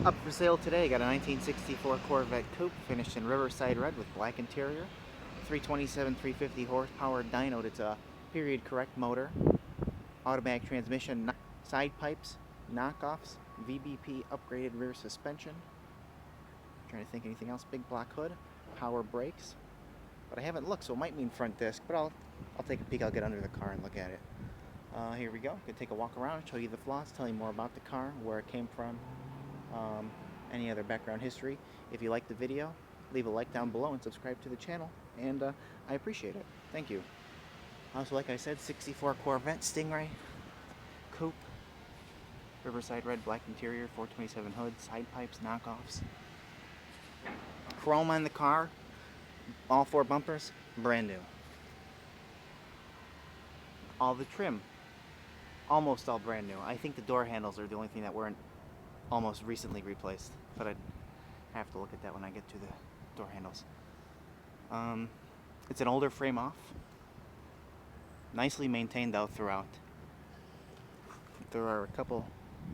Up for sale today, got a 1964 Corvette Coupe finished in Riverside red with black interior. 327, 350 horsepower dynoed. It's a period correct motor. Automatic transmission, side pipes, knockoffs, VBP upgraded rear suspension. Trying to think anything else. Big block hood, power brakes. But I haven't looked, so it might mean front disc, but I'll take a peek. I'll get under the car and look at it. Here we go. Gonna take a walk around, show you the flaws, tell you more about the car, where it came from, any other background history. If you like the video, leave a like down below and subscribe to the channel, and I appreciate it. Thank you. So like I said, 64 Corvette Stingray Coupe, Riverside red, black interior, 427 hood, side pipes, knockoffs. Chrome on the car, all four bumpers, brand new. All the trim, almost all brand new. I think the door handles are the only thing that weren't almost recently replaced, but I'd have to look at that when I get to the door handles. It's an older frame off, nicely maintained though throughout. There are a couple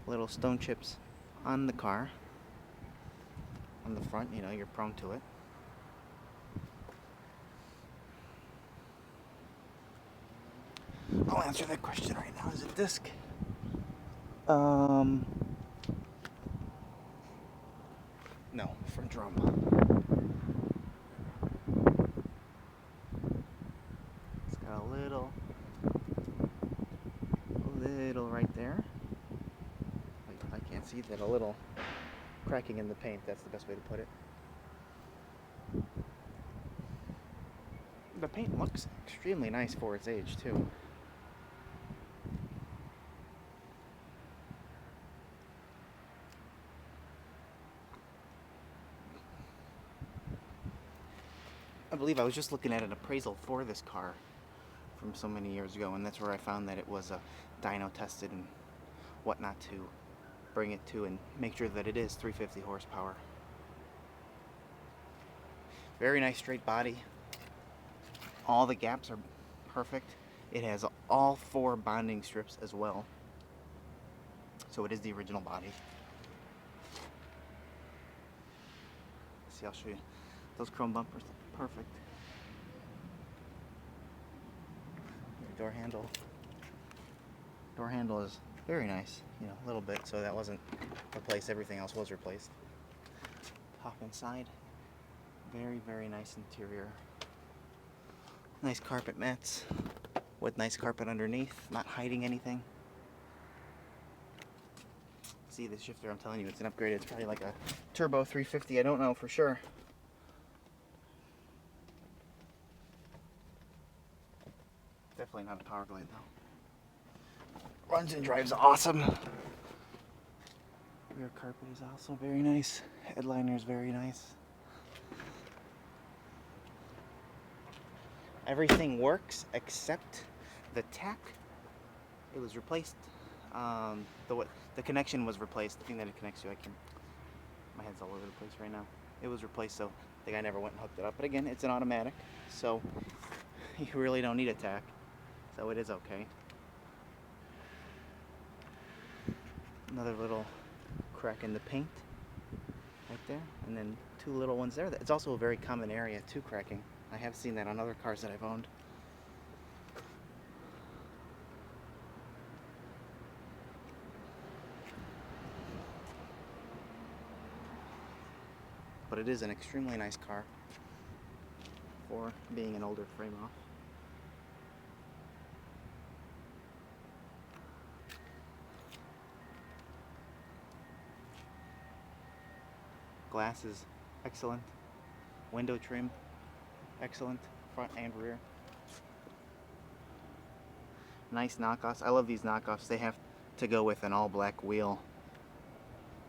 little stone chips on the car, on the front, you know, you're prone to it. I'll answer that question right now. Is it disc? No, front drum. It's got a little right there. I can't see that. A little cracking in the paint. That's the best way to put it. The paint looks extremely nice for its age, too. I believe I was just looking at an appraisal for this car from so many years ago, and that's where I found that it was dyno tested and whatnot to bring it to and make sure that it is 350 horsepower. Very nice straight body. All the gaps are perfect. It has all four bonding strips as well, so it is the original body. See, I'll show you. Those chrome bumpers, perfect. Your door handle is very nice, you know, a little bit, so that wasn't replaced. Everything else was replaced. Hop inside. Very, very nice interior. Nice carpet mats with nice carpet underneath, not hiding anything. See the shifter, I'm telling you, it's an upgrade. It's probably like a turbo 350, I don't know for sure. Definitely not a power glide though. Runs and drives awesome. Rear carpet is also very nice. Headliner is very nice. Everything works except the tack. It was replaced. The connection was replaced. The thing that it connects to, my head's all over the place right now. It was replaced, so the guy never went and hooked it up. But again, it's an automatic, so you really don't need a tack. So it is okay. Another little crack in the paint right there, and then two little ones there. It's also a very common area too, cracking. I have seen that on other cars that I've owned. But it is an extremely nice car for being an older frame off. Glass is excellent. Window trim, excellent, front and rear. Nice knockoffs. I love these knockoffs. They have to go with an all black wheel.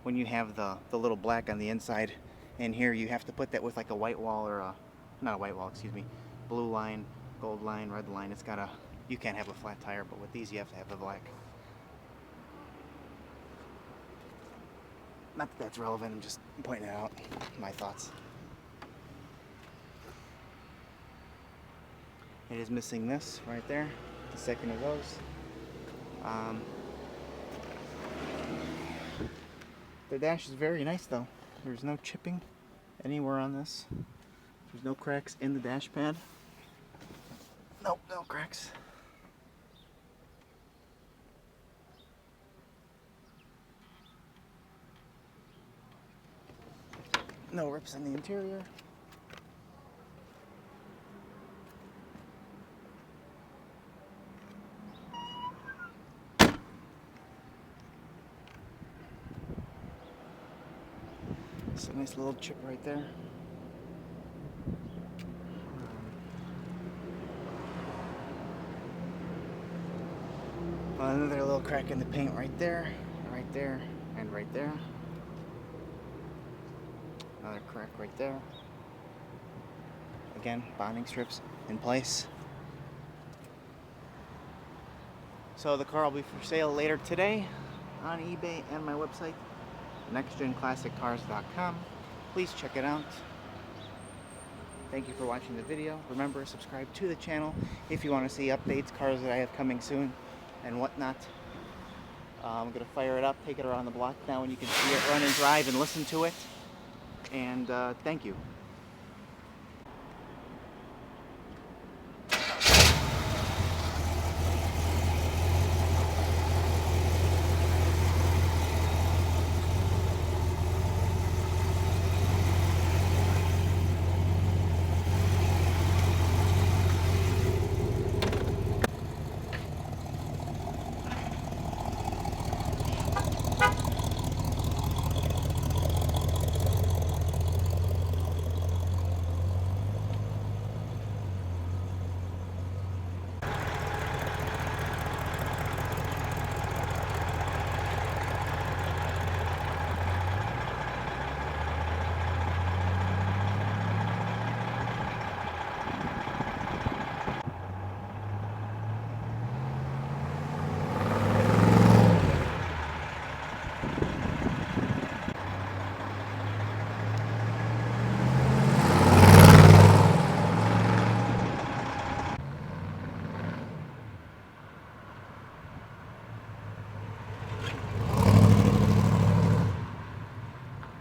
When you have the little black on the inside, and here you have to put that with like a white wall or not a white wall, excuse me, blue line, gold line, red line. It's got you can't have a flat tire, but with these you have to have the black. Not that that's relevant, I'm just pointing it out, my thoughts. It is missing this right there, the second of those. The dash is very nice though. There's no chipping anywhere on this. There's no cracks in the dash pad. Nope, no cracks. No rips in the interior. It's a nice little chip right there. Another little crack in the paint right there, and right there. Another crack right there. Again, bonding strips in place. So the car will be for sale later today on eBay and my website, nextgenclassiccars.com. Please check it out. Thank you for watching the video. Remember, subscribe to the channel if you want to see updates, cars that I have coming soon, and whatnot. I'm going to fire it up, take it around the block now, and you can see it run and drive and listen to it. And thank you.